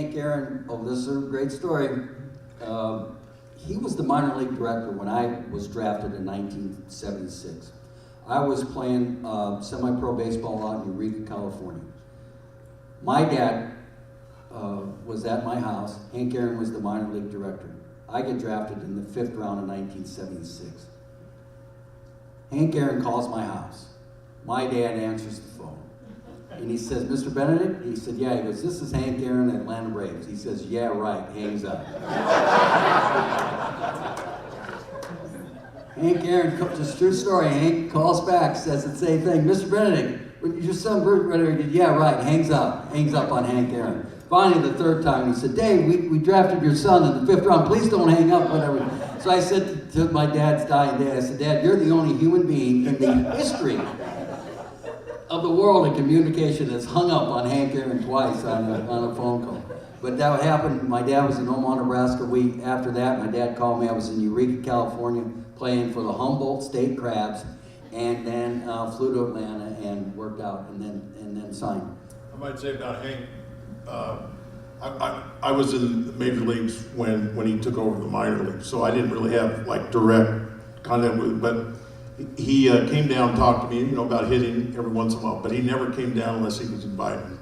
Hank Aaron, oh, this is a great story. He was the minor league director when I was drafted in 1976. I was playing semi-pro baseball out in Eureka, California. My dad was at my house. Hank Aaron was the minor league director. I get drafted in the 5th round of 1976. Hank Aaron calls my house. My dad answers the phone. And he says, Mr. Benedict? He said, yeah. He goes, this is Hank Aaron, Atlanta Braves. He says, yeah, right. Hangs up. Hank Aaron, just true story. Hank calls back, says the same thing. Mr. Benedict, your son Bruce Benedict, yeah, right. Hangs up on Hank Aaron. Finally, the 3rd time, he said, Dave, we drafted your son in the 5th round. Please don't hang up, whatever. So I said to my dad's dying dad, I said, Dad, you're the only human being in the history of the world in communication that's hung up on Hank Aaron twice on a phone call. But that happened. My dad was in Omaha, Nebraska. After that, my dad called me. I was in Eureka, California, playing for the Humboldt State Crabs, and then flew to Atlanta and worked out, and then signed. I might say about Hank. I was in the major leagues when he took over the minor leagues, so I didn't really have like direct contact with him, but he came down and talked to me, about hitting every once in a while, but he never came down unless he was invited.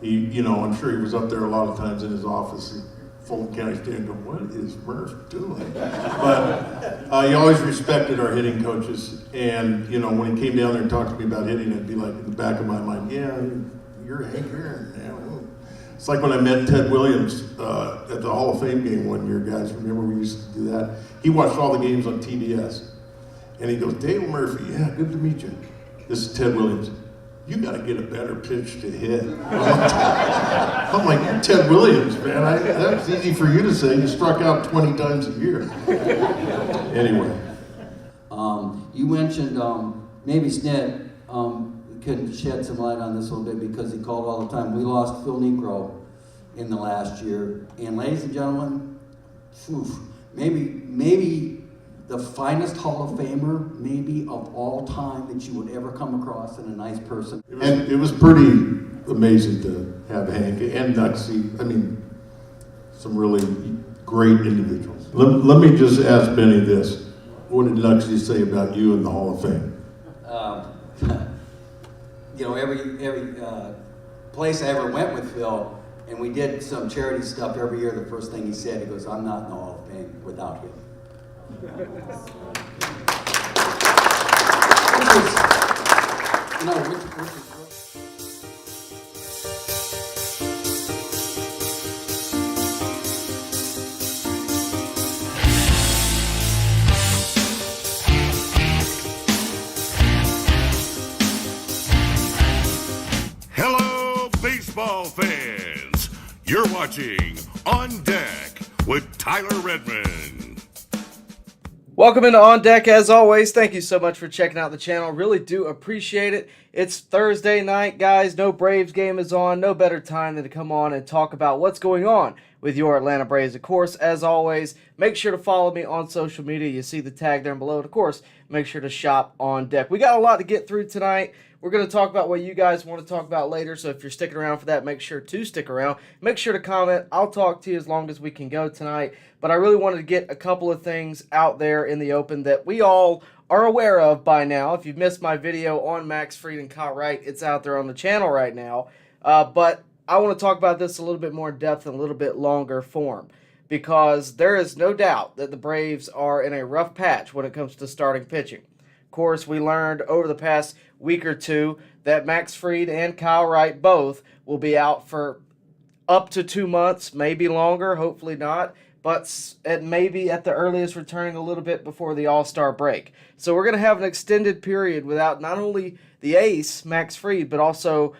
I'm sure he was up there a lot of times in his office, Fulton County Stadium, going, what is Murph doing? But he always respected our hitting coaches, and when he came down there and talked to me about hitting, I'd be like in the back of my mind, yeah, you're Hank Aaron, man. It's like when I met Ted Williams at the Hall of Fame game one year, guys. Remember we used to do that? He watched all the games on TBS. And he goes, Dave Murphy, yeah, good to meet you. This is Ted Williams. You got to get a better pitch to hit. I'm like, you're Ted Williams, man. That's easy for you to say. You struck out 20 times a year. Anyway. You mentioned maybe Sned could shed some light on this a little bit because he called all the time. We lost Phil Negro in the last year. And ladies and gentlemen, maybe the finest Hall of Famer, maybe of all time that you would ever come across in a nice person. And it was pretty amazing to have Hank and Nuxie. I mean, some really great individuals. Let me just ask Benny this. What did Nuxie say about you in the Hall of Fame? Every place I ever went with Phil, and we did some charity stuff every year, the first thing he said, he goes, I'm not in the Hall of Fame without him. Hello, baseball fans. You're watching On Deck with Tyler Redmond. Welcome into On Deck as always. Thank you so much for checking out the channel. Really do appreciate it. It's Thursday night, guys. No Braves game is on. No better time than to come on and talk about what's going on with your Atlanta Braves. Of course, as always, make sure to follow me on social media. You see the tag down below. And of course, make sure to shop On Deck. We got a lot to get through tonight. We're going to talk about what you guys want to talk about later, so if you're sticking around for that, make sure to stick around. Make sure to comment. I'll talk to you as long as we can go tonight. But I really wanted to get a couple of things out there in the open that we all are aware of by now. If you've missed my video on Max Fried and Kyle Wright, it's out there on the channel right now. But I want to talk about this a little bit more in depth and a little bit longer form, because there is no doubt that the Braves are in a rough patch when it comes to starting pitching. Of course, we learned over the past week or two that Max Fried and Kyle Wright both will be out for up to 2 months, maybe longer, hopefully not, but it may be at the earliest returning a little bit before the All-Star break. So we're going to have an extended period without not only the ace, Max Fried, but also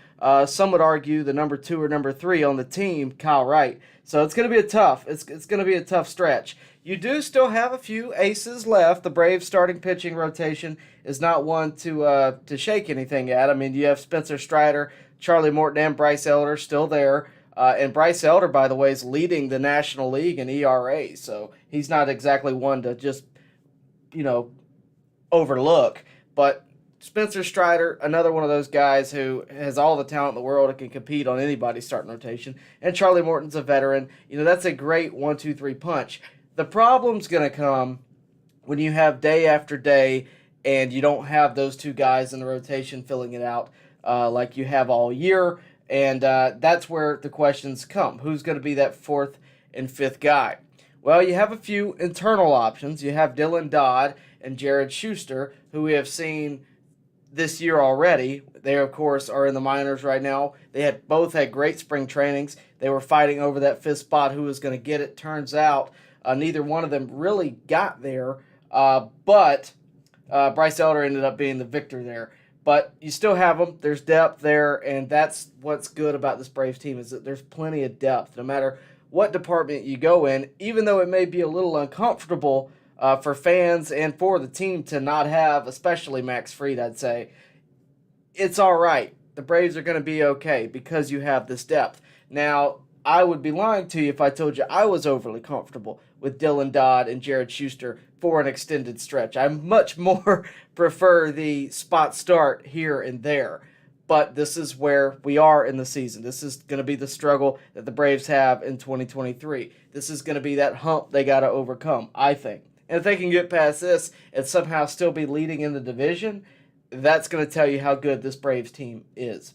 some would argue the number 2 or number 3 on the team, Kyle Wright. So it's going to be it's going to be a tough stretch. You do still have a few aces left. The Braves starting pitching rotation is not one to shake anything at. I mean, you have Spencer Strider, Charlie Morton, and Bryce Elder still there. And Bryce Elder, by the way, is leading the National League in ERA. So he's not exactly one to just, overlook. But Spencer Strider, another one of those guys who has all the talent in the world and can compete on anybody's starting rotation. And Charlie Morton's a veteran. That's a great 1-2-3 punch. The problem's going to come when you have day after day and you don't have those two guys in the rotation filling it out like you have all year. And that's where the questions come. Who's going to be that fourth and fifth guy? Well, you have a few internal options. You have Dylan Dodd and Jared Schuster, who we have seen this year already. They, of course, are in the minors right now. They both had great spring trainings. They were fighting over that fifth spot, who was going to get it. Turns out neither one of them really got there, but Bryce Elder ended up being the victor there. But you still have them. There's depth there, and that's what's good about this Braves team is that there's plenty of depth. No matter what department you go in, even though it may be a little uncomfortable for fans and for the team to not have, especially Max Fried, I'd say, it's all right. The Braves are going to be okay because you have this depth. Now, I would be lying to you if I told you I was overly comfortable with Dylan Dodd and Jared Schuster for an extended stretch. I much more prefer the spot start here and there. But this is where we are in the season. This is going to be the struggle that the Braves have in 2023. This is going to be that hump they got to overcome, I think. And if they can get past this and somehow still be leading in the division, that's going to tell you how good this Braves team is.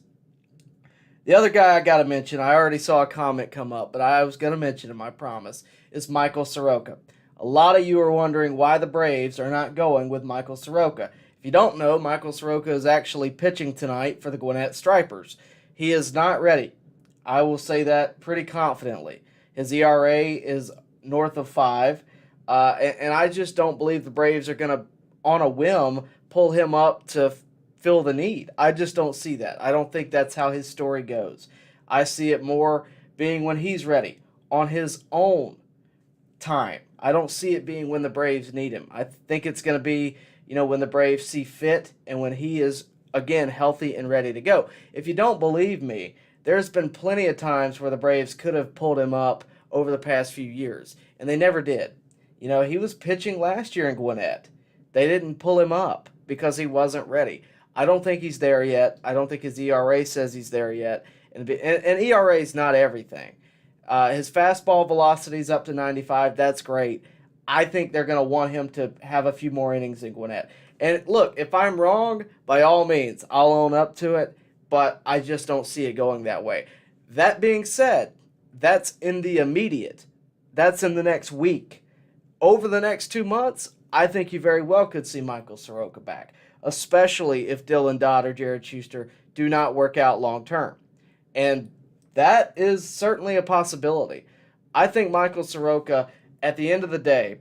The other guy I got to mention, I already saw a comment come up, but I was going to mention him, I promise, is Michael Soroka. A lot of you are wondering why the Braves are not going with Michael Soroka. If you don't know, Michael Soroka is actually pitching tonight for the Gwinnett Stripers. He is not ready. I will say that pretty confidently. His ERA is north of 5. And I just don't believe the Braves are going to, on a whim, pull him up to fill the need. I just don't see that. I don't think that's how his story goes. I see it more being when he's ready, on his own time. I don't see it being when the Braves need him. I think it's going to be, when the Braves see fit and when he is, again, healthy and ready to go. If you don't believe me, there's been plenty of times where the Braves could have pulled him up over the past few years, and they never did. He was pitching last year in Gwinnett. They didn't pull him up because he wasn't ready. I don't think he's there yet. I don't think his ERA says he's there yet. And ERA is not everything. His fastball velocity is up to 95. That's great. I think they're going to want him to have a few more innings in Gwinnett. And look, if I'm wrong, by all means, I'll own up to it, but I just don't see it going that way. That being said, that's in the immediate. That's in the next week. Over the next 2 months, I think you very well could see Michael Soroka back, especially if Dylan Dodd or Jared Schuster do not work out long term. And that is certainly a possibility. I think Michael Soroka, at the end of the day,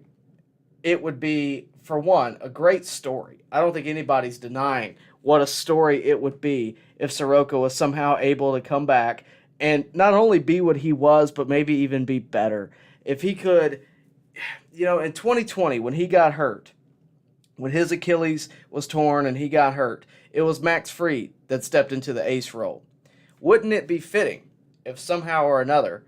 it would be, for one, a great story. I don't think anybody's denying what a story it would be if Soroka was somehow able to come back and not only be what he was, but maybe even be better. If he could, in 2020, when he got hurt, when his Achilles was torn and he got hurt, it was Max Fried that stepped into the ace role. Wouldn't it be fitting if somehow or another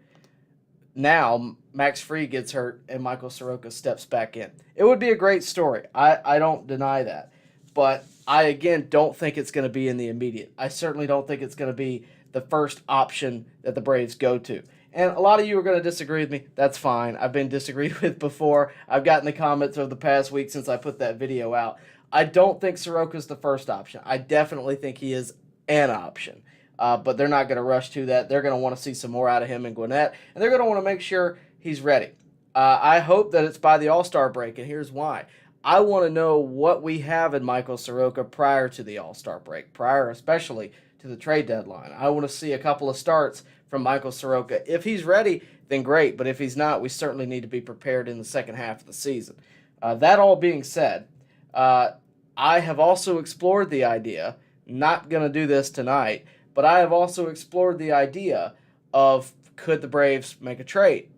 now Max Fried gets hurt and Michael Soroka steps back in? It would be a great story. I don't deny that. But I, again, don't think it's going to be in the immediate. I certainly don't think it's going to be the first option that the Braves go to. And a lot of you are going to disagree with me. That's fine. I've been disagreed with before. I've gotten the comments over the past week since I put that video out. I don't think Soroka's the first option. I definitely think he is an option. But they're not going to rush to that. They're going to want to see some more out of him in Gwinnett. And they're going to want to make sure he's ready. I hope that it's by the All-Star break, and here's why. I want to know what we have in Michael Soroka prior to the All-Star break, prior especially to the trade deadline. I want to see a couple of starts from Michael Soroka. If he's ready, then great. But if he's not, we certainly need to be prepared in the second half of the season. That all being said, I have also explored the idea, not going to do this tonight, but I have also explored the idea of could the Braves make a trade?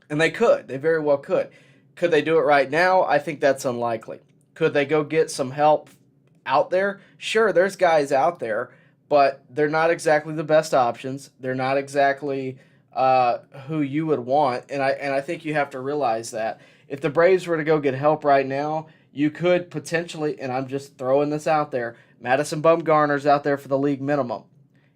And they could. They very well could. Could they do it right now? I think that's unlikely. Could they go get some help out there? Sure, there's guys out there, but they're not exactly the best options. They're not exactly who you would want, and I think you have to realize that. If the Braves were to go get help right now, You could potentially, and I'm just throwing this out there, Madison Bumgarner's out there for the league minimum.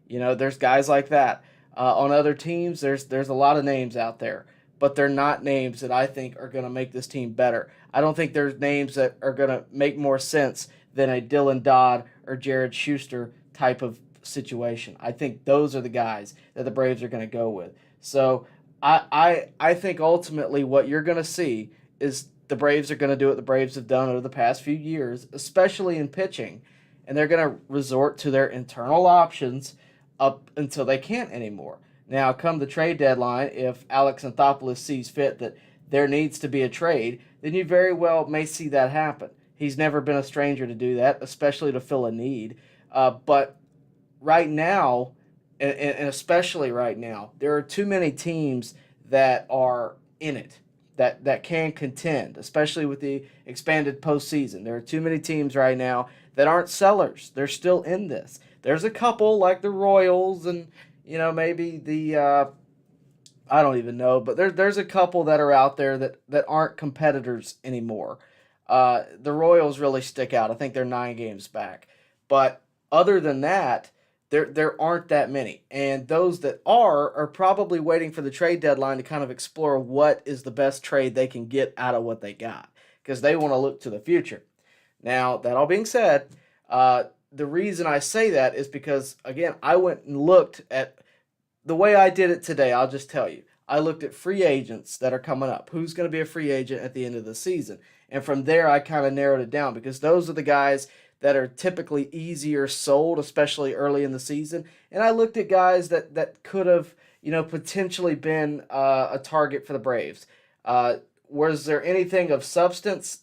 There's guys like that. On other teams, there's a lot of names out there, but they're not names that I think are going to make this team better. I don't think there's names that are going to make more sense than a Dylan Dodd or Jared Schuster type of situation. I think those are the guys that the Braves are going to go with. So I think ultimately what you're going to see is the Braves are going to do what the Braves have done over the past few years, especially in pitching, and they're going to resort to their internal options up until they can't anymore. Now, come the trade deadline, if Alex Anthopoulos sees fit that there needs to be a trade, then you very well may see that happen. He's never been a stranger to do that, especially to fill a need. But right now, and especially right now, there are too many teams that are in it, that can contend, especially with the expanded postseason. There are too many teams right now that aren't sellers. They're still in this. There's a couple like the Royals and, maybe the, I don't even know, but there's a couple that are out there that aren't competitors anymore. The Royals really stick out. I think they're 9 games back. But other than that, there aren't that many. And those that are probably waiting for the trade deadline to kind of explore what is the best trade they can get out of what they got, because they want to look to the future. Now, that all being said, the reason I say that is because, again, I went and looked at the way I did it today. I'll just tell you. I looked at free agents that are coming up. Who's going to be a free agent at the end of the season? And from there, I kind of narrowed it down because those are the guys that are typically easier sold, especially early in the season. And I looked at guys that could have, potentially been a target for the Braves. Was there anything of substance?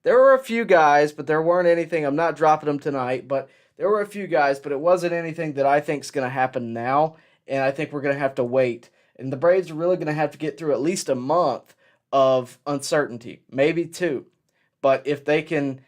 There were a few guys, but there weren't anything. I'm not dropping them tonight, but there were a few guys, but it wasn't anything that I think is going to happen now, and I think we're going to have to wait. And the Braves are really going to have to get through at least a month of uncertainty, maybe 2. But if they can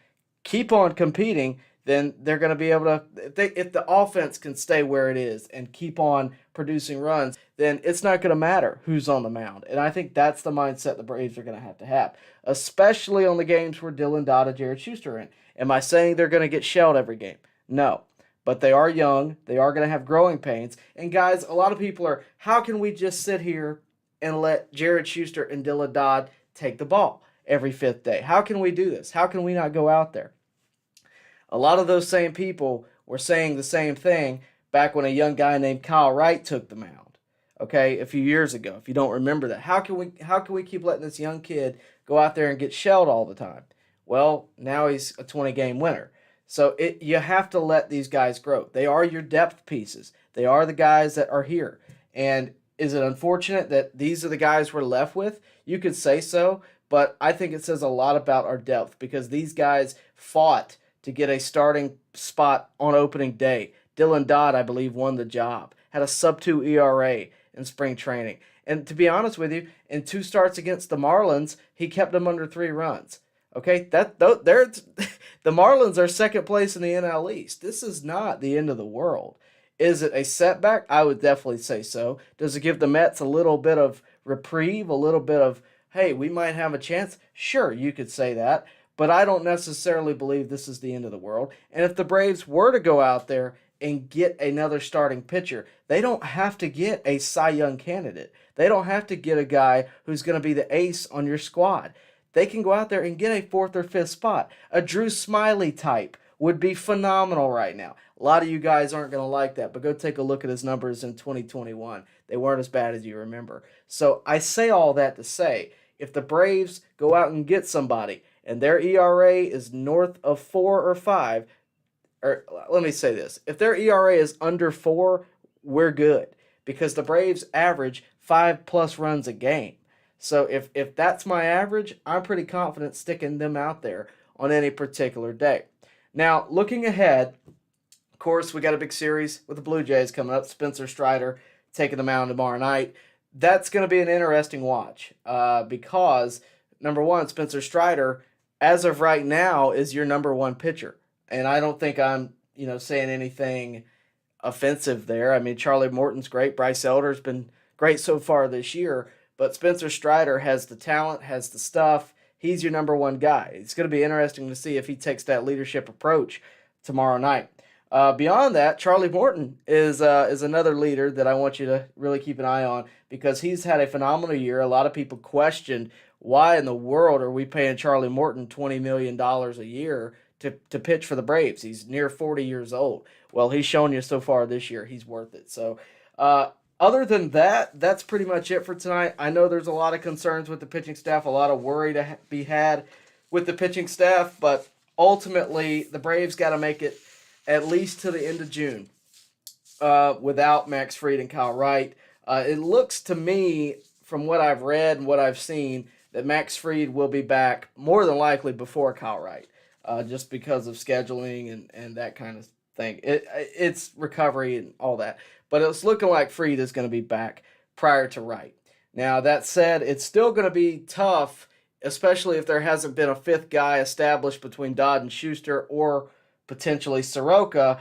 keep on competing, then they're going to be able to, if the offense can stay where it is and keep on producing runs, then it's not going to matter who's on the mound. And I think that's the mindset the Braves are going to have, especially on the games where Dylan Dodd and Jared Schuster are in. Am I saying they're going to get shelled every game? No. But they are young. They are going to have growing pains. And guys, a lot of people are, how can we just sit here and let Jared Schuster and Dylan Dodd take the ball every 5th day? How can we do this? How can we not go out there? A lot of those same people were saying the same thing back when a young guy named Kyle Wright took the mound, okay, a few years ago, if you don't remember that. How can we keep letting this young kid go out there and get shelled all the time? Well, now he's a 20-game winner. So you have to let these guys grow. They are your depth pieces. They are the guys that are here. And is it unfortunate that these are the guys we're left with? You could say so, but I think it says a lot about our depth because these guys fought to get a starting spot on opening day. Dylan Dodd, I believe, won the job. Had a sub-2 ERA in spring training. And to be honest with you, in 2 starts against the Marlins, he kept them under 3 runs. Okay, the Marlins are second place in the NL East. This is not the end of the world. Is it a setback? I would definitely say so. Does it give the Mets a little bit of reprieve, a little bit of, hey, we might have a chance? Sure, you could say that. But I don't necessarily believe this is the end of the world. And if the Braves were to go out there and get another starting pitcher, they don't have to get a Cy Young candidate. They don't have to get a guy who's going to be the ace on your squad. They can go out there and get a 4th or 5th spot. A Drew Smiley type would be phenomenal right now. A lot of you guys aren't going to like that, but go take a look at his numbers in 2021. They weren't as bad as you remember. So I say all that to say, if the Braves go out and get somebody, and their ERA is north of 4 or 5, or let me say this, if their ERA is under 4, we're good, because the Braves average 5+ runs a game. So if that's my average, I'm pretty confident sticking them out there on any particular day. Now, looking ahead, of course, we got a big series with the Blue Jays coming up. Spencer Strider taking the mound tomorrow night. That's going to be an interesting watch because, number one, Spencer Strider, as of right now, is your number 1 pitcher. And I don't think I'm, saying anything offensive there. I mean, Charlie Morton's great. Bryce Elder's been great so far this year. But Spencer Strider has the talent, has the stuff, he's your number one guy. It's going to be interesting to see if he takes that leadership approach tomorrow night. Beyond that, Charlie Morton is another leader that I want you to really keep an eye on because he's had a phenomenal year. A lot of people questioned why in the world are we paying Charlie Morton $20 million a year to pitch for the Braves. He's near 40 years old. Well, he's shown you so far this year he's worth it. So other than that, that's pretty much it for tonight. I know there's a lot of concerns with the pitching staff, a lot of worry to be had with the pitching staff, but ultimately the Braves got to make it at least to the end of June without Max Fried and Kyle Wright. It looks to me, from what I've read and what I've seen, that Max Fried will be back more than likely before Kyle Wright, just because of scheduling and that kind of thing. It's recovery and all that. But it's looking like Fried is going to be back prior to Wright. Now, that said, it's still going to be tough, especially if there hasn't been a fifth guy established between Dodd and Schuster or potentially Soroka.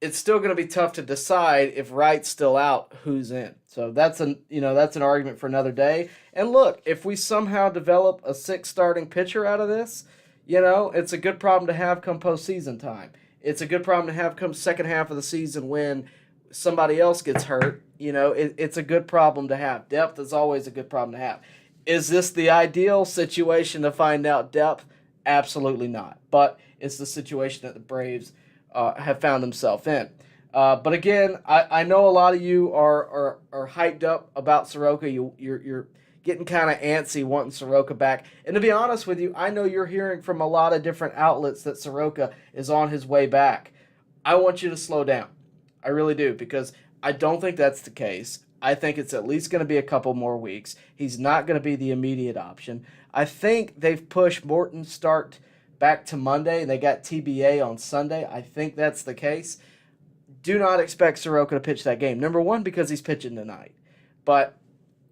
It's still going to be tough to decide if Wright's still out, who's in. So that's an argument for another day. And look, if we somehow develop a sixth starting pitcher out of this, it's a good problem to have come postseason time. It's a good problem to have come second half of the season when somebody else gets hurt. It's a good problem to have. Depth is always a good problem to have. Is this the ideal situation to find out depth? Absolutely not. But it's the situation that the Braves have found themselves in. But again, I know a lot of you are hyped up about Soroka. You're getting kind of antsy wanting Soroka back. And to be honest with you, I know you're hearing from a lot of different outlets that Soroka is on his way back. I want you to slow down. I really do, because I don't think that's the case. I think it's at least going to be a couple more weeks. He's not going to be the immediate option. I think they've pushed Morton's start back to Monday. They got TBA on Sunday. I think that's the case. Do not expect Soroka to pitch that game. Number one, because he's pitching tonight. But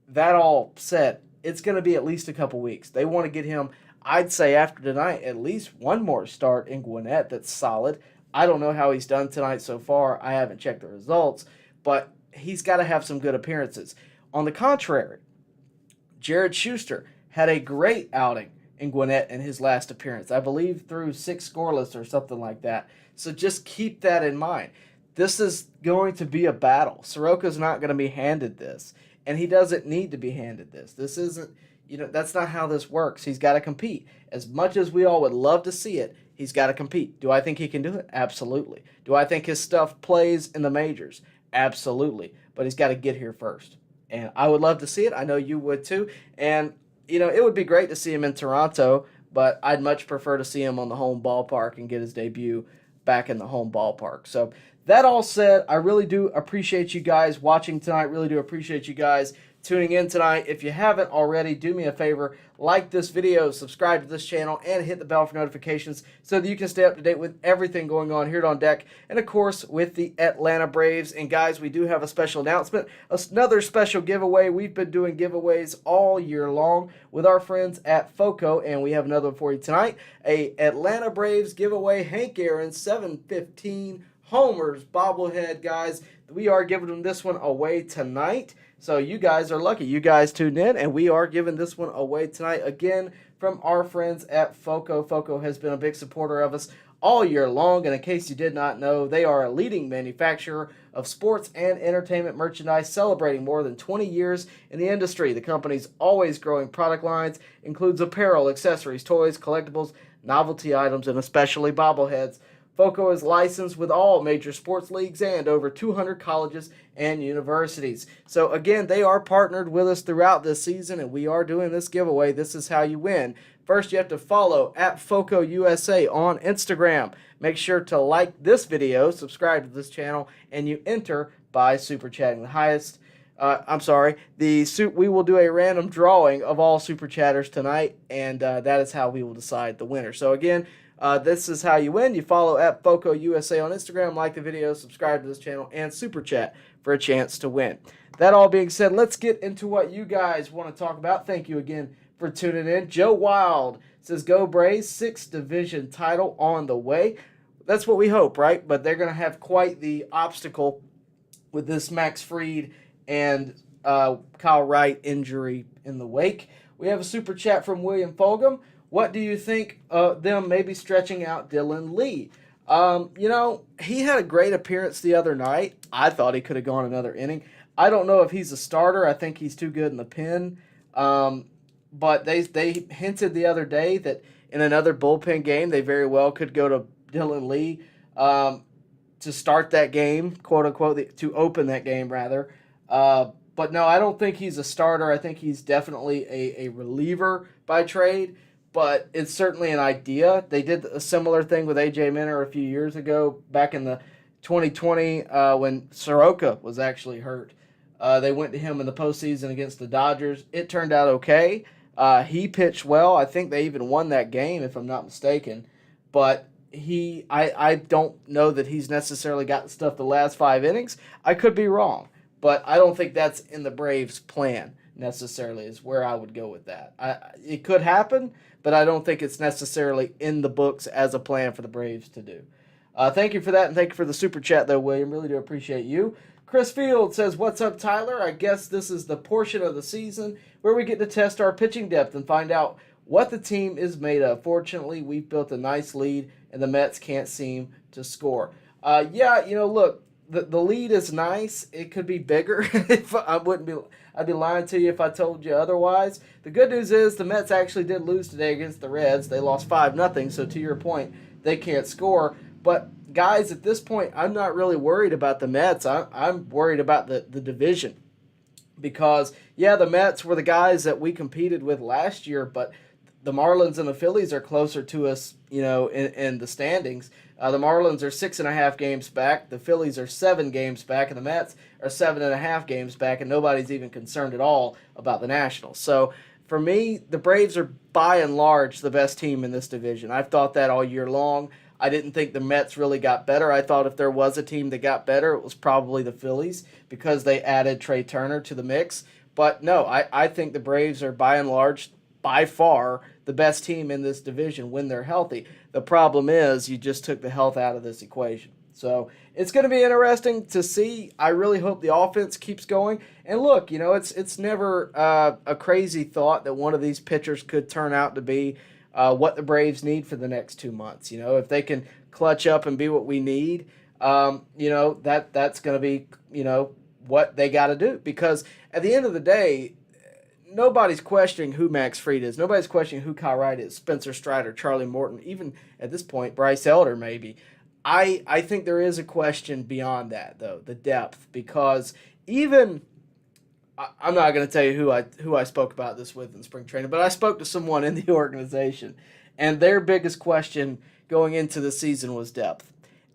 that all said, it's going to be at least a couple weeks. They want to get him, I'd say after tonight, at least one more start in Gwinnett that's solid. I don't know how he's done tonight so far. I haven't checked the results. But he's got to have some good appearances. On the contrary, Jared Schuster had a great outing in Gwinnett in his last appearance. I believe through 6 scoreless or something like that. So just keep that in mind. This is going to be a battle. Soroka's not going to be handed this, and he doesn't need to be handed this. This isn't, that's not how this works. He's got to compete. As much as we all would love to see it, he's got to compete. Do I think he can do it? Absolutely. Do I think his stuff plays in the majors? Absolutely. But he's got to get here first. And I would love to see it. I know you would too. And, it would be great to see him in Toronto, but I'd much prefer to see him on the home ballpark and get his debut back in the home ballpark. So that all said, I really do appreciate you guys watching tonight. Really do appreciate you guys tuning in tonight. If you haven't already, do me a favor, like this video, subscribe to this channel, and hit the bell for notifications so that you can stay up to date with everything going on here at On Deck, and of course with the Atlanta Braves. And guys, we do have a special announcement, another special giveaway. We've been doing giveaways all year long with our friends at FOCO, and we have another one for you tonight, a Atlanta Braves giveaway. Hank Aaron 715 homers bobblehead, guys. We are giving them this one away tonight. So you guys are lucky. You guys tuned in, and we are giving this one away tonight, again, from our friends at FOCO. FOCO has been a big supporter of us all year long, and in case you did not know, they are a leading manufacturer of sports and entertainment merchandise, celebrating more than 20 years in the industry. The company's always growing product lines includes apparel, accessories, toys, collectibles, novelty items, and especially bobbleheads. FOCO is licensed with all major sports leagues and over 200 colleges and universities. So again, they are partnered with us throughout this season, and we are doing this giveaway. This is how you win. First, you have to follow at FOCO USA on Instagram. Make sure to like this video, subscribe to this channel, and you enter by super chatting. The highest, we will do a random drawing of all super chatters tonight, and that is how we will decide the winner. So again, this is how you win. You follow at FOCO USA on Instagram, like the video, subscribe to this channel, and super chat for a chance to win. That all being said, let's get into what you guys want to talk about. Thank you again for tuning in. Joe Wild says, "Go Braves, 6th division title on the way." That's what we hope, right? But they're going to have quite the obstacle with this Max Fried and Kyle Wright injury in the wake. We have a super chat from William Fulgham. What do you think of them maybe stretching out Dylan Lee? He had a great appearance the other night. I thought he could have gone another inning. I don't know if he's a starter. I think he's too good in the pen. But they hinted the other day that in another bullpen game, they very well could go to Dylan Lee to start that game, quote unquote, to open that game rather. But no, I don't think he's a starter. I think he's definitely a reliever by trade. But it's certainly an idea. They did a similar thing with A.J. Minter a few years ago, back in the 2020 when Soroka was actually hurt. They went to him in the postseason against the Dodgers. It turned out okay. He pitched well. I think they even won that game, if I'm not mistaken. But I don't know that he's necessarily got stuff the last 5 innings. I could be wrong. But I don't think that's in the Braves' plan necessarily is where I would go with that. It could happen, but I don't think it's necessarily in the books as a plan for the Braves to do. Thank you for that, and thank you for the super chat, though, William. Really do appreciate you. Chris Field says, what's up, Tyler? I guess this is the portion of the season where we get to test our pitching depth and find out what the team is made of. Fortunately, we've built a nice lead, and the Mets can't seem to score. Look, the lead is nice. It could be bigger. I'd be lying to you if I told you otherwise. The good news is the Mets actually did lose today against the Reds. They lost 5-0, so to your point, they can't score. But, guys, at this point, I'm not really worried about the Mets. I'm worried about the division. Because, yeah, the Mets were the guys that we competed with last year, but the Marlins and the Phillies are closer to us, in the standings. The Marlins are 6.5 games back. The Phillies are 7 games back, and the Mets are 7.5 games back, and nobody's even concerned at all about the Nationals. So, for me, the Braves are by and large the best team in this division. I've thought that all year long. I didn't think the Mets really got better. I thought if there was a team that got better, it was probably the Phillies because they added Trey Turner to the mix. But no, I think the Braves are by and large, by far, the best team in this division when they're healthy. The problem is you just took the health out of this equation. So it's going to be interesting to see. I really hope the offense keeps going. And look, it's never a crazy thought that one of these pitchers could turn out to be what the Braves need for the next 2 months. If they can clutch up and be what we need, that's going to be, what they got to do. Because at the end of the day, nobody's questioning who Max Fried is. Nobody's questioning who Kyle Wright is, Spencer Strider, Charlie Morton, even at this point, Bryce Elder maybe. I think there is a question beyond that, though, the depth. Because even I'm not going to tell you who I spoke about this with in spring training, but I spoke to someone in the organization, and their biggest question going into the season was depth.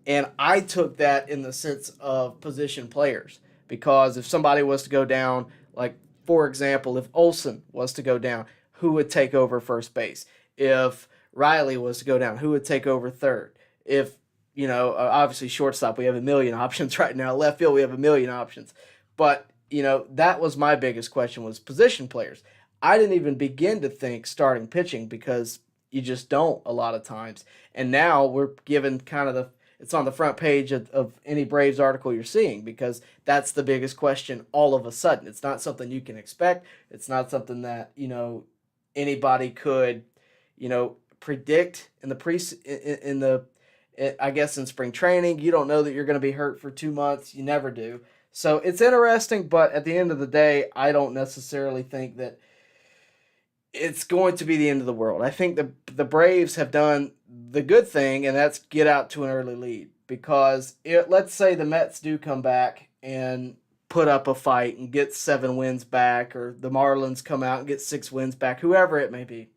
And I took that in the sense of position players, because if somebody was to go down, like, for example, if Olsen was to go down, who would take over first base? If Riley was to go down, who would take over third? If, obviously shortstop, we have a million options right now. Left field, we have a million options. But that was my biggest question, was position players. I didn't even begin to think starting pitching because you just don't a lot of times. And now we're given kind of it's on the front page of any Braves article you're seeing, because that's the biggest question all of a sudden. It's not something you can expect. It's not something that, anybody could, predict in spring training. You don't know that you're going to be hurt for 2 months. You never do. So it's interesting, but at the end of the day, I don't necessarily think that it's going to be the end of the world. I think the Braves have done the good thing, and that's get out to an early lead. Because let's say the Mets do come back and put up a fight and get 7 wins back, or the Marlins come out and get 6 wins back, whoever it may be.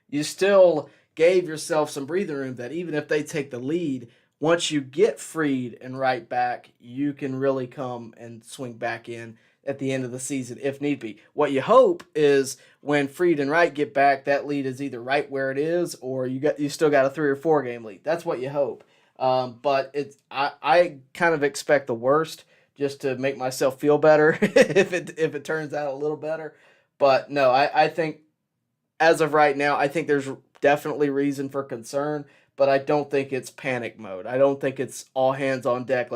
You still gave yourself some breathing room that even if they take the lead, once you get Fried and Wright back, you can really come and swing back in at the end of the season if need be. What you hope is when Fried and Wright get back, that lead is either right where it is, or you still got a 3 or 4 game lead. That's what you hope. But I kind of expect the worst just to make myself feel better if it turns out a little better. But no, I think as of right now, I think there's definitely reason for concern, but I don't think it's panic mode. I don't think it's all hands on deck.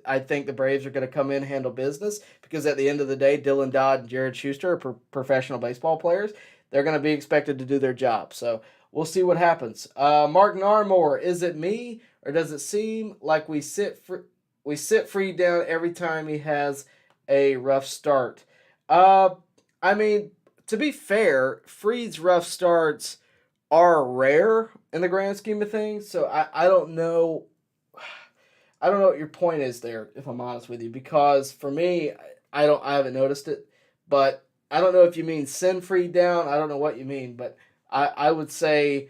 I think the Braves are going to come in and handle business because at the end of the day, Dylan Dodd and Jared Schuster are professional baseball players. They're going to be expected to do their job. So we'll see what happens. Martin Armour, is it me or does it seem like we sit Fried down every time he has a rough start? I mean, to be fair, Fried's rough starts are rare in the grand scheme of things. So I don't know. I don't know what your point is there, if I'm honest with you, because for me, I haven't noticed it, but I don't know if you mean send Fried down. I don't know what you mean, but I would say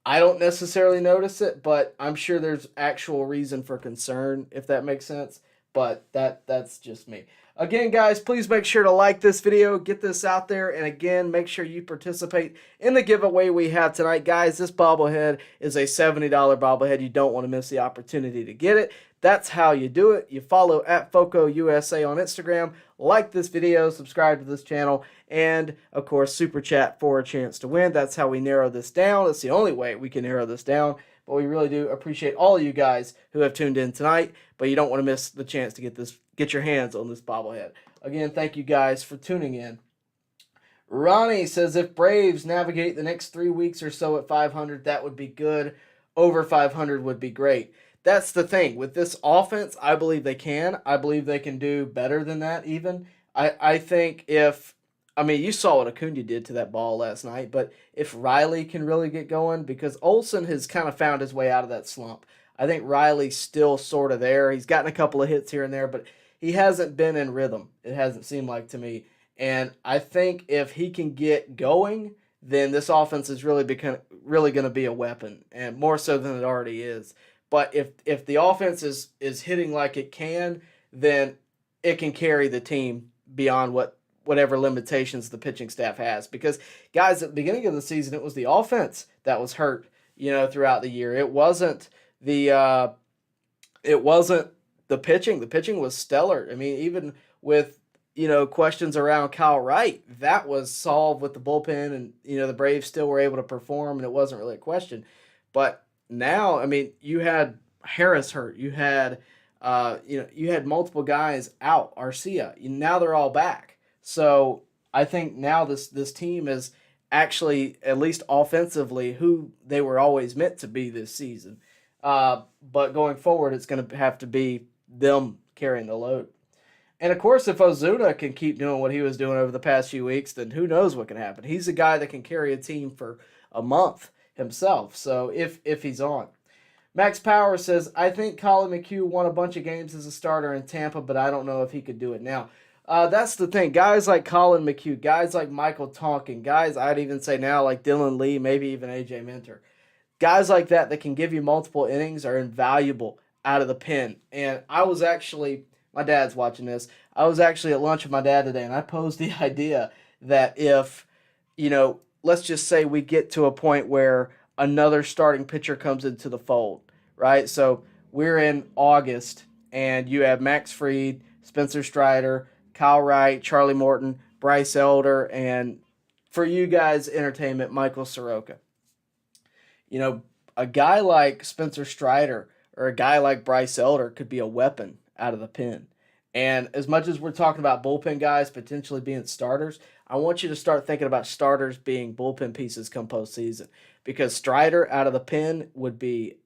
I don't necessarily notice it, but I'm sure there's actual reason for concern, if that makes sense. But that's just me. Again, guys, please make sure to like this video, get this out there, and again, make sure you participate in the giveaway we have tonight. Guys, this bobblehead is a $70 bobblehead. You don't want to miss the opportunity to get it. That's how you do it. You follow at FOCO USA on Instagram, like this video, subscribe to this channel, and, of course, super chat for a chance to win. That's how we narrow this down. It's the only way we can narrow this down. But we really do appreciate all of you guys who have tuned in tonight. But you don't want to miss the chance to get your hands on this bobblehead. Again, thank you guys for tuning in. Ronnie says, if Braves navigate the next 3 weeks or so at 500, that would be good. Over 500 would be great. That's the thing. With this offense, I believe they can. I believe they can do better than that even. I think you saw what Acuna did to that ball last night, but if Riley can really get going, because Olsen has kind of found his way out of that slump. I think Riley's still sort of there. He's gotten a couple of hits here and there, but he hasn't been in rhythm. It hasn't seemed like to me. And I think if he can get going, then this offense is really going to be a weapon, and more so than it already is. But if the offense is hitting like it can, then it can carry the team beyond whatever limitations the pitching staff has. Because, guys, at the beginning of the season, it was the offense that was hurt, throughout the year. It wasn't the pitching. The pitching was stellar. I mean, even with, questions around Kyle Wright, that was solved with the bullpen, and, the Braves still were able to perform, and it wasn't really a question. But now, you had Harris hurt. You had, you had multiple guys out, Arcia. Now they're all back. So I think now this team is actually, at least offensively, who they were always meant to be this season. But going forward, it's going to have to be them carrying the load. And, of course, if Ozuna can keep doing what he was doing over the past few weeks, then who knows what can happen. He's a guy that can carry a team for a month himself, so if he's on. Max Power says, I think Colin McHugh won a bunch of games as a starter in Tampa, but I don't know if he could do it now. That's the thing. Guys like Colin McHugh, guys like Michael Tonkin, guys I'd even say now like Dylan Lee, maybe even A.J. Minter. Guys like that can give you multiple innings are invaluable out of the pen. And I was actually, my dad's watching this, I was actually at lunch with my dad today, and I posed the idea that if, let's just say we get to a point where another starting pitcher comes into the fold, right? So we're in August, and you have Max Fried, Spencer Strider, Kyle Wright, Charlie Morton, Bryce Elder, and for you guys' entertainment, Michael Soroka. A guy like Spencer Strider or a guy like Bryce Elder could be a weapon out of the pen. And as much as we're talking about bullpen guys potentially being starters, I want you to start thinking about starters being bullpen pieces come postseason, because Strider out of the pen would be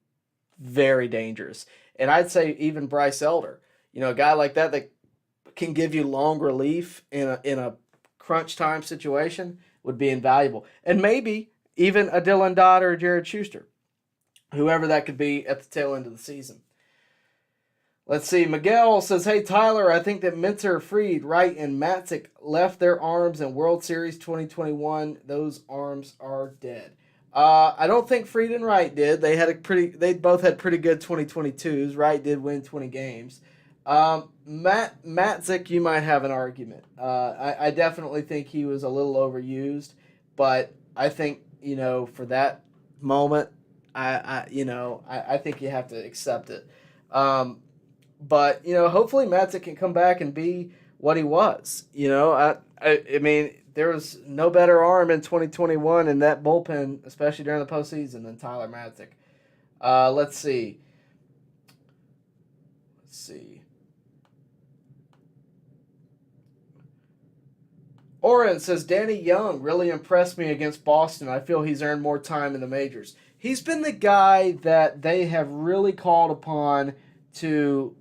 very dangerous. And I'd say even Bryce Elder, a guy like that can give you long relief in a crunch time situation would be invaluable. And maybe even a Dylan Dodd or a Jared Schuster, whoever that could be at the tail end of the season. Let's see. Miguel says, hey, Tyler, I think that Minter, Fried, Wright, and Matzik left their arms in World Series 2021. Those arms are dead. I don't think Fried and Wright did. They both had pretty good 2022s. Wright did win 20 games. Matzik, you might have an argument. I definitely think he was a little overused, but I think, for that moment, I think you have to accept it. But, hopefully Matzik can come back and be what he was. I mean, there was no better arm in 2021 in that bullpen, especially during the postseason, than Tyler Matzik. Let's see. Oren says, Danny Young really impressed me against Boston. I feel he's earned more time in the majors. He's been the guy that they have really called upon to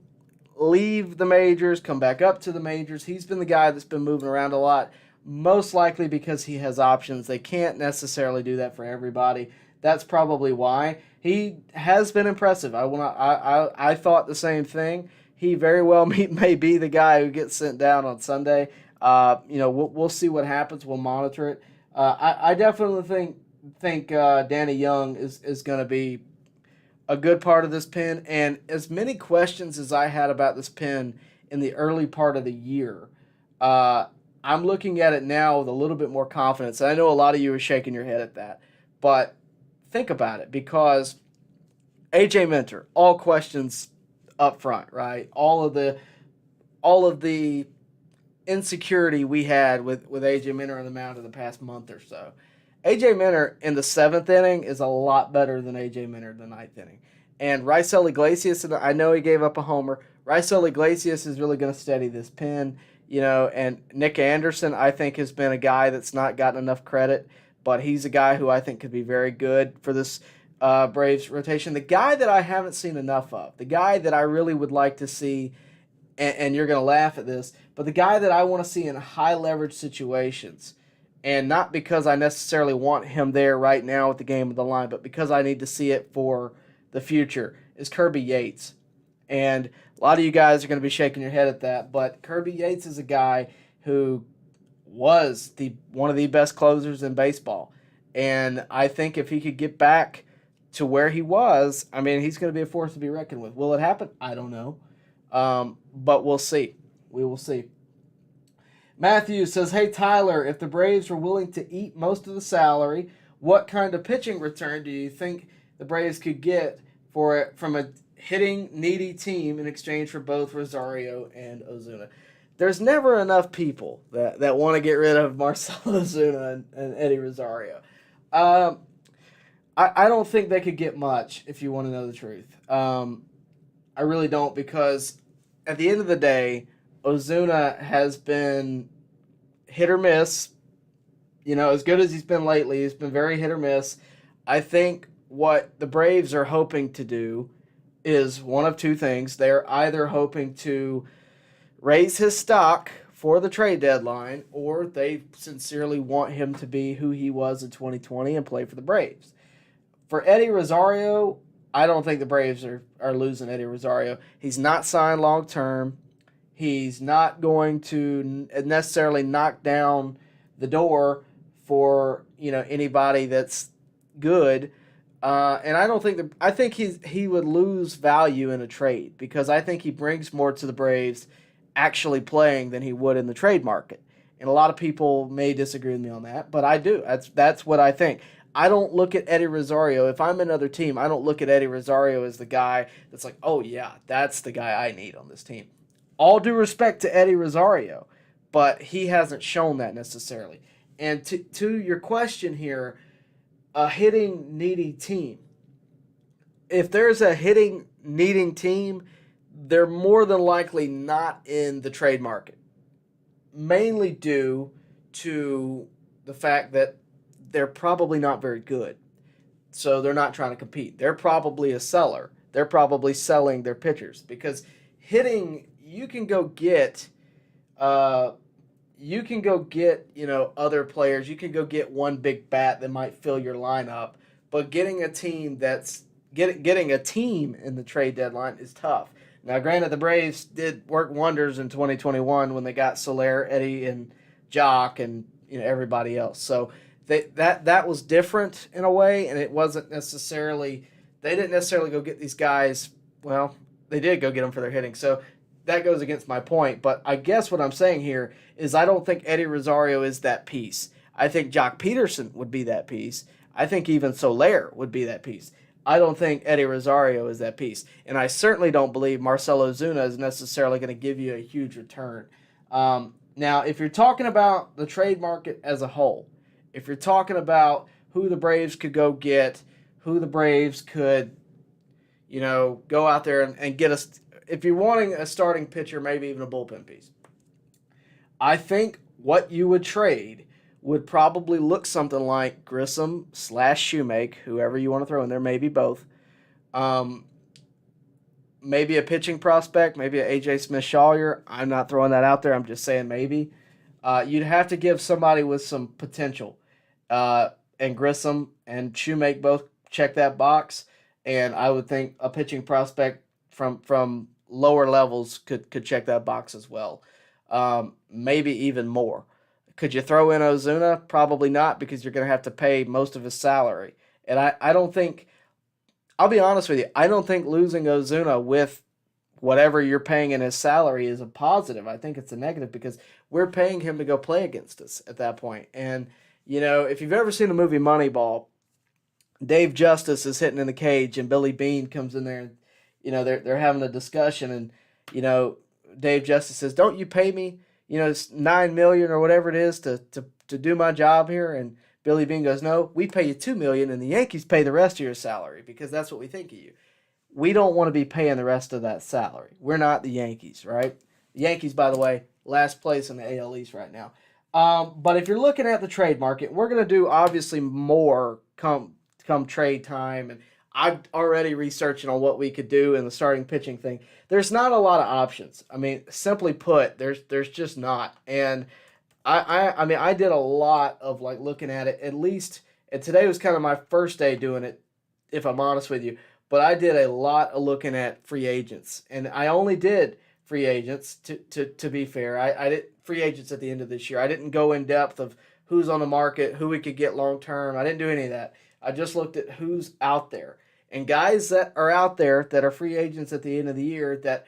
leave the majors, come back up to the majors. He's been the guy that's been moving around a lot, most likely because he has options. They can't necessarily do that for everybody. That's probably why. He has been impressive. I thought the same thing. He very well may be the guy who gets sent down on Sunday. We'll see what happens. We'll monitor it. I definitely think Danny Young is going to be a good part of this pen. And as many questions as I had about this pen in the early part of the year, I'm looking at it now with a little bit more confidence. I know a lot of you are shaking your head at that, but think about it, because AJ Minter, all questions up front, right? All of the insecurity we had with AJ Minter on the mound in the past month or so. AJ Minter in the 7th inning is a lot better than AJ Minter in the 9th inning. And Raisel Iglesias, I know he gave up a homer. Raisel Iglesias is really going to steady this pen, and Nick Anderson, I think, has been a guy that's not gotten enough credit, but he's a guy who I think could be very good for this Braves rotation. The guy that I haven't seen enough of, the guy that I really would like to see, and you're going to laugh at this, but the guy that I want to see in high leverage situations, and not because I necessarily want him there right now with the game of the line, but because I need to see it for the future, is Kirby Yates. And a lot of you guys are going to be shaking your head at that, but Kirby Yates is a guy who was one of the best closers in baseball. And I think if he could get back to where he was, he's going to be a force to be reckoned with. Will it happen? I don't know. But we'll see. We will see. Matthew says, hey, Tyler, if the Braves were willing to eat most of the salary, what kind of pitching return do you think the Braves could get from a hitting needy team in exchange for both Rosario and Ozuna? There's never enough people that want to get rid of Marcell Ozuna and Eddie Rosario. I don't think they could get much, if you want to know the truth. I really don't, because at the end of the day, Ozuna has been hit or miss. As good as he's been lately, he's been very hit or miss. I think what the Braves are hoping to do is one of two things. They're either hoping to raise his stock for the trade deadline, or they sincerely want him to be who he was in 2020 and play for the Braves. For Eddie Rosario, I don't think the Braves are losing Eddie Rosario. He's not signed long term. He's not going to necessarily knock down the door for anybody that's good. And I think he would lose value in a trade, because I think he brings more to the Braves actually playing than he would in the trade market. And a lot of people may disagree with me on that, but I do. That's what I think. I don't look at Eddie Rosario. If I'm another team, I don't look at Eddie Rosario as the guy that's like, oh yeah, that's the guy I need on this team. All due respect to Eddie Rosario, but he hasn't shown that necessarily. And to your question here, a hitting needy team. If there's a hitting needing team, they're more than likely not in the trade market. Mainly due to the fact that they're probably not very good. So they're not trying to compete. They're probably a seller. They're probably selling their pitchers, because hitting, you can go get other players. You can go get one big bat that might fill your lineup, but getting a team getting a team in the trade deadline is tough. Now, granted, the Braves did work wonders in 2021 when they got Soler, Eddie, and Jock, and everybody else. So that was different in a way, and it wasn't necessarily, they didn't necessarily go get these guys. Well, they did go get them for their hitting. So that goes against my point. But I guess what I'm saying here is I don't think Eddie Rosario is that piece. I think Jock Peterson would be that piece. I think even Soler would be that piece. I don't think Eddie Rosario is that piece. And I certainly don't believe Marcell Ozuna is necessarily going to give you a huge return. Now, Now, if you're talking about the trade market as a whole, if you're talking about who the Braves could go get, who the Braves could, go out there and get us, if you're wanting a starting pitcher, maybe even a bullpen piece, I think what you would trade would probably look something like Grissom / Shoemake, whoever you want to throw in there, maybe both. Maybe a pitching prospect, maybe a A.J. Smith-Shawyer. I'm not throwing that out there. I'm just saying maybe. You'd have to give somebody with some potential. And Grissom and Shoemake both check that box. And I would think a pitching prospect from lower levels could check that box as well. Maybe even more. Could you throw in Ozuna? Probably not, because you're going to have to pay most of his salary. And I don't think, I'll be honest with you, I don't think losing Ozuna with whatever you're paying in his salary is a positive. I think it's a negative, because we're paying him to go play against us at that point. And, if you've ever seen the movie Moneyball, Dave Justice is hitting in the cage and Billy Bean comes in there and, they're having a discussion, and, Dave Justice says, "Don't you pay me, it's $9 million or whatever it is to do my job here?" And Billy Bean goes, "No, we pay you $2 million, and the Yankees pay the rest of your salary, because that's what we think of you." We don't want to be paying the rest of that salary. We're not the Yankees, right? The Yankees, by the way, last place in the AL East right now. But if you're looking at the trade market, we're going to do obviously more come trade time, and I'm already researching on what we could do in the starting pitching thing. There's not a lot of options. I mean, simply put, there's just not. And I did a lot of looking at it, at least, and today was kind of my first day doing it, if I'm honest with you. But I did a lot of looking at free agents, and I only did free agents to be fair. I did free agents at the end of this year. I didn't go in depth of who's on the market, who we could get long term. I didn't do any of that. I just looked at who's out there. And guys that are out there that are free agents at the end of the year that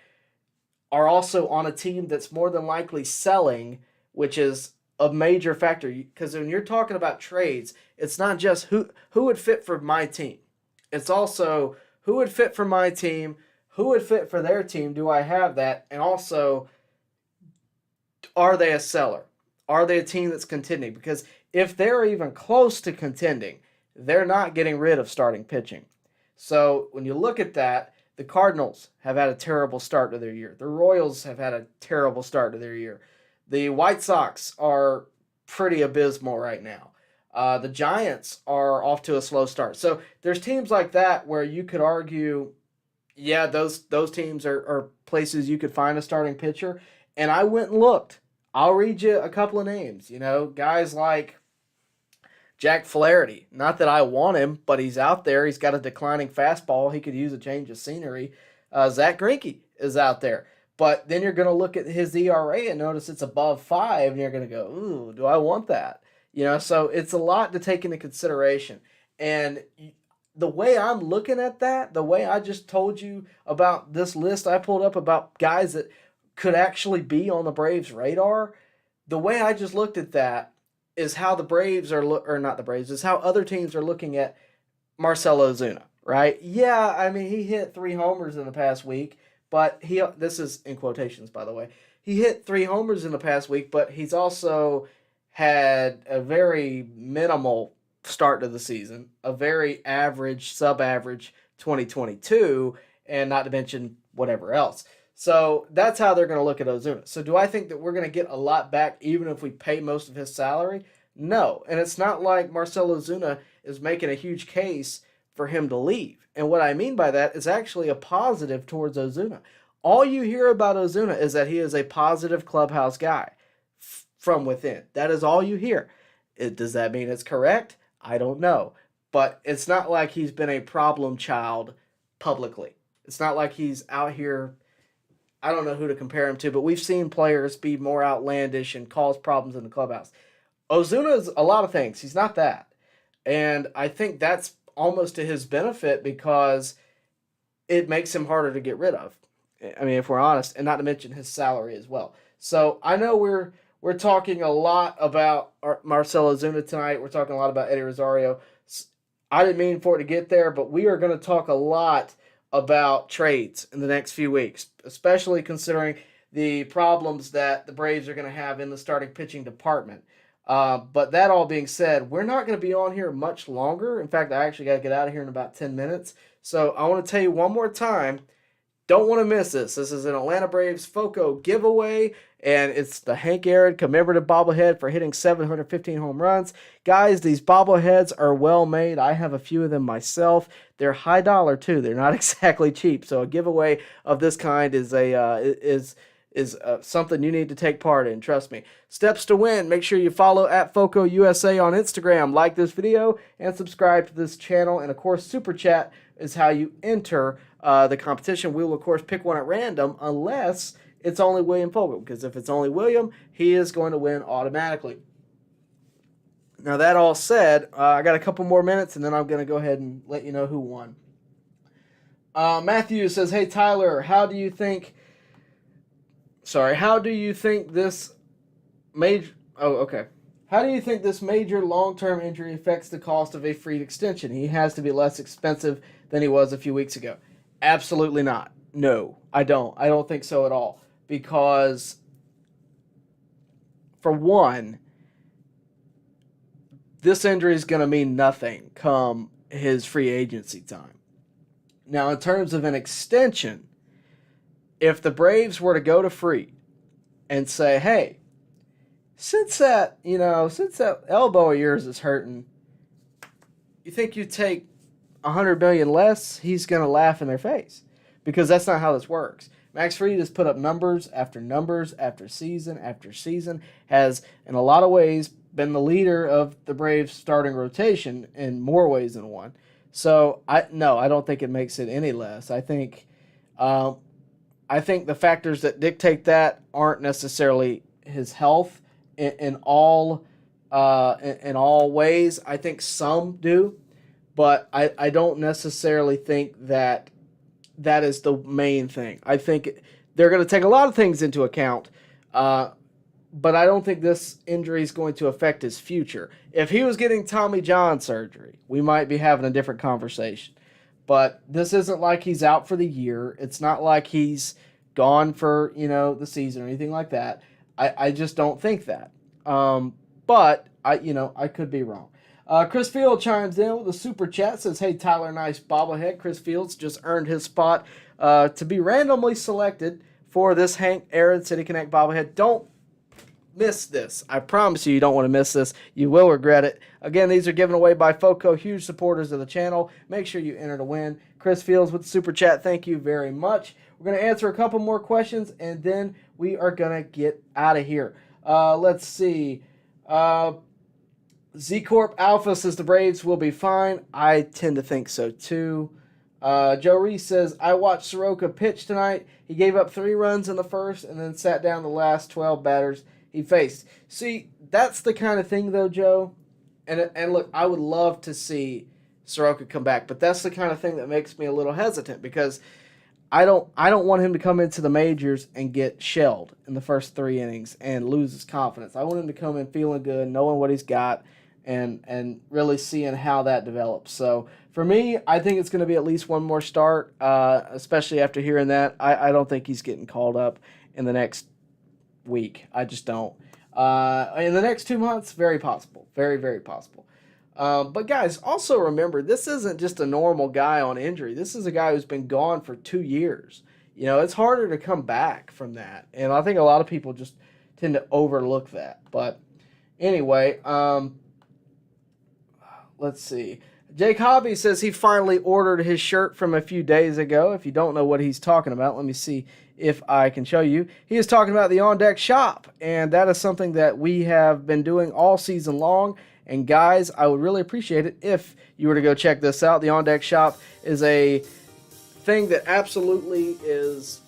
are also on a team that's more than likely selling, which is a major factor. Because when you're talking about trades, it's not just who would fit for my team. It's also who would fit for my team, who would fit for their team, do I have that? And also, are they a seller? Are they a team that's contending? Because if they're even close to contending, they're not getting rid of starting pitching. So when you look at that, the Cardinals have had a terrible start to their year. The Royals have had a terrible start to their year. The White Sox are pretty abysmal right now. The Giants are off to a slow start. So there's teams like that where you could argue, yeah, those teams are places you could find a starting pitcher. And I went and looked. I'll read you a couple of names. Guys like Jack Flaherty. Not that I want him, but he's out there. He's got a declining fastball. He could use a change of scenery. Zach Greinke is out there. But then you're going to look at his ERA and notice it's above 5, and you're going to go, ooh, do I want that? So it's a lot to take into consideration. And the way I'm looking at that, the way I just told you about this list I pulled up about guys that could actually be on the Braves' radar, the way I just looked at that is how the Braves are, or not the Braves, is how other teams are looking at Marcell Ozuna, right? Yeah, I mean, he hit 3 homers in the past week, but this is in quotations, by the way. He hit 3 homers in the past week, but he's also had a very minimal start to the season, a very average, sub-average 2022, and not to mention whatever else. So that's how they're going to look at Ozuna. So do I think that we're going to get a lot back even if we pay most of his salary? No. And it's not like Marcell Ozuna is making a huge case for him to leave. And what I mean by that is actually a positive towards Ozuna. All you hear about Ozuna is that he is a positive clubhouse guy from within. That is all you hear. Does that mean it's correct? I don't know. But it's not like he's been a problem child publicly. It's not like he's out here, I don't know who to compare him to, but we've seen players be more outlandish and cause problems in the clubhouse. Ozuna is a lot of things. He's not that. And I think that's almost to his benefit because it makes him harder to get rid of. I mean, if we're honest, and not to mention his salary as well. So I know we're talking a lot about Marcell Ozuna tonight. We're talking a lot about Eddie Rosario. I didn't mean for it to get there, but we are going to talk a lot about trades in the next few weeks, especially considering the problems that the Braves are going to have in the starting pitching department. But that all being said, we're not going to be on here much longer. In fact, I actually got to get out of here in about 10 minutes. So I want to tell you one more time, don't want to miss this. This is an Atlanta Braves FOCO giveaway, and it's the Hank Aaron commemorative bobblehead for hitting 715 home runs. Guys, these bobbleheads are well made. I have a few of them myself. They're high dollar too. They're not exactly cheap. So a giveaway of this kind is something you need to take part in. Trust me. Steps to win. Make sure you follow at FOCO USA on Instagram. Like this video and subscribe to this channel. And of course, Super Chat is how you enter the competition. We will, of course, pick one at random unless it's only William Fogle, because if it's only William, he is going to win automatically. Now, that all said, I got a couple more minutes, and then I'm going to go ahead and let you know who won. Matthew says, hey, Tyler, how do you think this major... Oh, okay. How do you think this major long-term injury affects the cost of a Fried extension? He has to be less expensive than he was a few weeks ago. Absolutely not. No, I don't. I don't think so at all. Because, for one, this injury is going to mean nothing come his free agency time. Now, in terms of an extension, if the Braves were to go to Fried and say, hey, since that elbow of yours is hurting, you think you take $100 million less? He's going to laugh in their face, because that's not how this works. Max Fried has put up numbers after numbers after season, has in a lot of ways been the leader of the Braves starting rotation in more ways than one. So I don't think it makes it any less. I think the factors that dictate that aren't necessarily his health in all ways. I think some do, but I don't necessarily think that is the main thing. I think they're going to take a lot of things into account, but I don't think this injury is going to affect his future. If he was getting Tommy John surgery, we might be having a different conversation. But this isn't like he's out for the year. It's not like he's gone for, the season or anything like that. I just don't think that. But I could be wrong. Chris Field chimes in with a super chat, says, hey, Tyler, nice bobblehead. Chris Fields just earned his spot to be randomly selected for this Hank Aaron City Connect bobblehead. Don't miss this. I promise you don't want to miss this. You will regret it. Again, these are given away by FOCO, huge supporters of the channel. Make sure you enter to win. Chris Fields with the super chat, thank you very much. We're going to answer a couple more questions, and then we are going to get out of here. Let's see. Z-Corp Alpha says the Braves will be fine. I tend to think so too. Joe Reese says, I watched Soroka pitch tonight. He gave up 3 runs in the first and then sat down the last 12 batters he faced. See, that's the kind of thing though, Joe. And look, I would love to see Soroka come back, but that's the kind of thing that makes me a little hesitant, because I don't want him to come into the majors and get shelled in the first 3 innings and lose his confidence. I want him to come in feeling good, knowing what he's got, and really seeing how that develops. So for me, I think it's going to be at least one more start, especially after hearing that. I don't think he's getting called up in the next week. I just don't. In the next 2 months, very possible. Very, very possible. But guys, also remember, this isn't just a normal guy on injury. This is a guy who's been gone for 2 years. It's harder to come back from that. And I think a lot of people just tend to overlook that. But anyway, let's see. Jake Hobby says he finally ordered his shirt from a few days ago. If you don't know what he's talking about, let me see if I can show you. He is talking about the On Deck shop, and that is something that we have been doing all season long. And guys, I would really appreciate it if you were to go check this out. The On Deck shop is a thing that absolutely is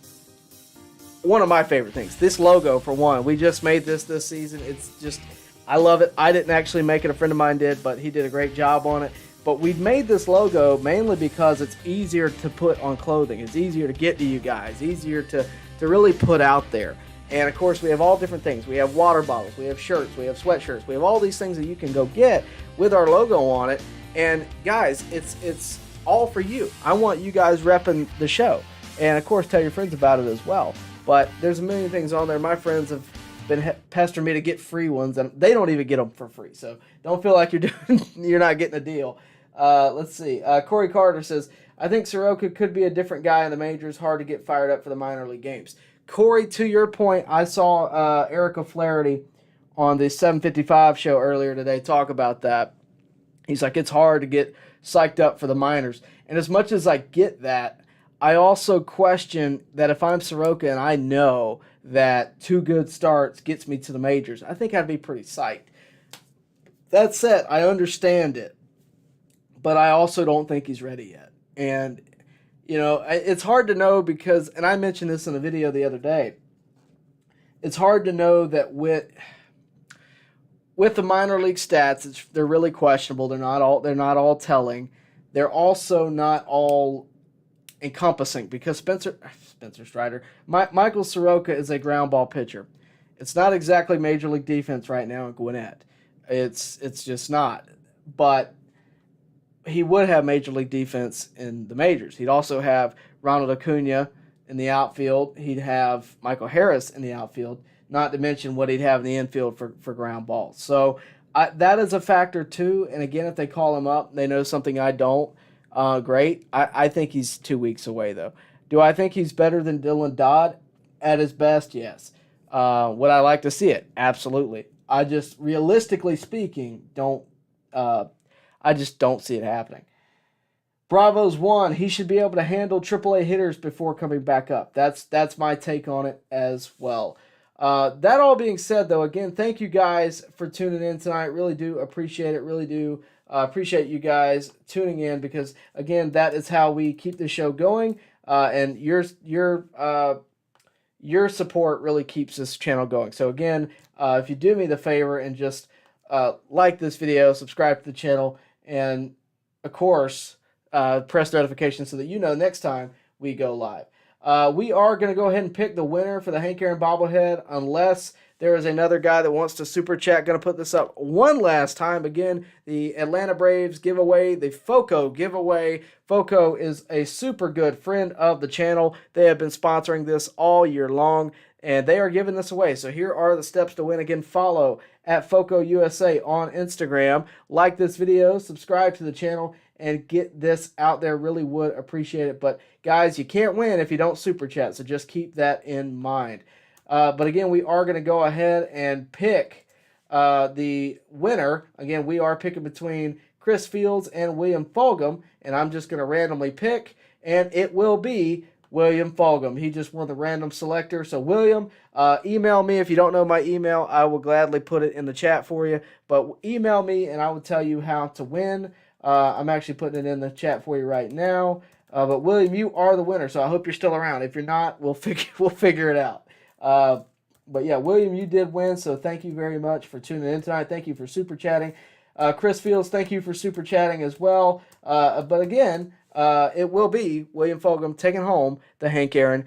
one of my favorite things. This logo, for one, we just made this season. It's just, I love it. I didn't actually make it. A friend of mine did, but he did a great job on it. But we made this logo mainly because it's easier to put on clothing. It's easier to get to you guys, easier to really put out there. And, of course, we have all different things. We have water bottles, we have shirts, we have sweatshirts. We have all these things that you can go get with our logo on it. And, guys, it's all for you. I want you guys repping the show. And, of course, tell your friends about it as well. But there's a million things on there. My friends have been pestering me to get free ones, and they don't even get them for free. So don't feel like you're not getting a deal. Let's see. Corey Carter says, I think Soroka could be a different guy in the majors. Hard to get fired up for the minor league games. Corey, to your point, I saw Eric O'Flaherty on the 755 show earlier today talk about that. He's like, it's hard to get psyched up for the minors. And as much as I get that, I also question that if I'm Soroka and I know that 2 good starts gets me to the majors, I think I'd be pretty psyched. That said, I understand it, but I also don't think he's ready yet. And, you know, it's hard to know because, and I mentioned this in a video the other day, it's hard to know that with the minor league stats, they're really questionable. They're not all telling. They're also not all encompassing because Spencer Strider, Michael Soroka is a ground ball pitcher. It's not exactly major league defense right now in Gwinnett. It's just not. But he would have major league defense in the majors. He'd also have Ronald Acuna in the outfield. He'd have Michael Harris in the outfield, not to mention what he'd have in the infield for ground balls. So that is a factor too. And again, if they call him up, they know something I don't. Great. I think he's 2 weeks away though. Do I think he's better than Dylan Dodd at his best? Yes. Would I like to see it? Absolutely. I just, realistically speaking, I just don't see it happening. Bravo's one. He should be able to handle AAA hitters before coming back up. That's my take on it as well. That all being said, though, again, thank you guys for tuning in tonight. Really do appreciate it. Really do appreciate you guys tuning in because, again, that is how we keep the show going. And your support really keeps this channel going. So, again, if you do me the favor and just like this video, subscribe to the channel, and, of course, press notifications so that you know next time we go live. We are going to go ahead and pick the winner for the Hank Aaron bobblehead unless there is another guy that wants to super chat. Going to put this up one last time. Again, the Atlanta Braves giveaway, the FOCO giveaway. FOCO is a super good friend of the channel. They have been sponsoring this all year long, and they are giving this away. So here are the steps to win. Again, follow at FOCO USA on Instagram. Like this video, subscribe to the channel, and get this out there. Really would appreciate it. But guys, you can't win if you don't super chat, so just keep that in mind. But again, we are going to go ahead and pick the winner. Again, we are picking between Chris Fields and William Fulgham, and I'm just going to randomly pick, and it will be William Fulgham. He just won the random selector. So William, email me if you don't know my email. I will gladly put it in the chat for you. But email me, and I will tell you how to win. I'm actually putting it in the chat for you right now. But William, you are the winner, so I hope you're still around. If you're not, we'll figure it out. But yeah, William, you did win, so thank you very much for tuning in tonight. Thank you for super chatting. Chris Fields, thank you for super chatting as well. But again, it will be William Fulgham taking home the Hank Aaron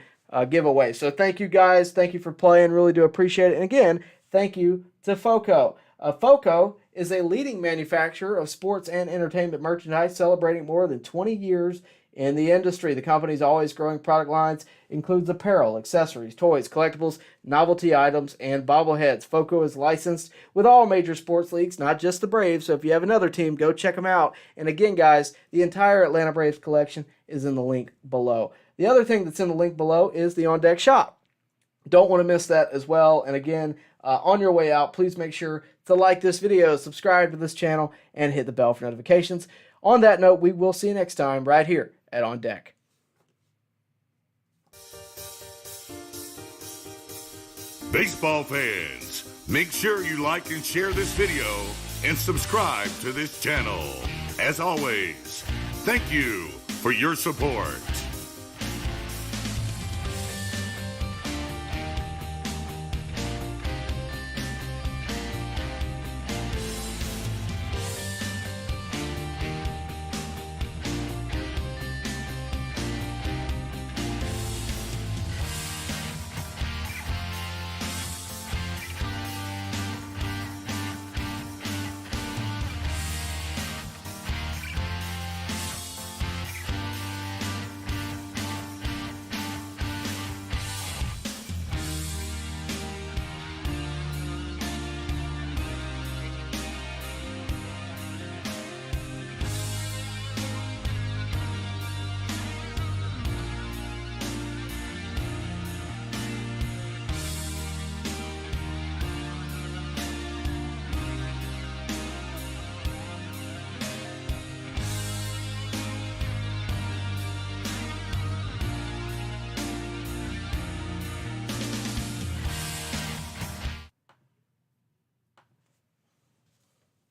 giveaway. So thank you guys. Thank you for playing. Really do appreciate it. And again, thank you to FOCO. FOCO is a leading manufacturer of sports and entertainment merchandise, celebrating more than 20 years in the industry. The company's always growing product lines includes apparel, accessories, toys, collectibles, novelty items, and bobbleheads. FOCO is licensed with all major sports leagues, not just the Braves. So if you have another team, go check them out. And again, guys, the entire Atlanta Braves collection is in the link below. The other thing that's in the link below is the On Deck shop. Don't want to miss that as well. And again, on your way out, please make sure to like this video, subscribe to this channel, and hit the bell for notifications. On that note, we will see you next time right here at On Deck. Baseball fans, make sure you like and share this video and subscribe to this channel. As always, thank you for your support.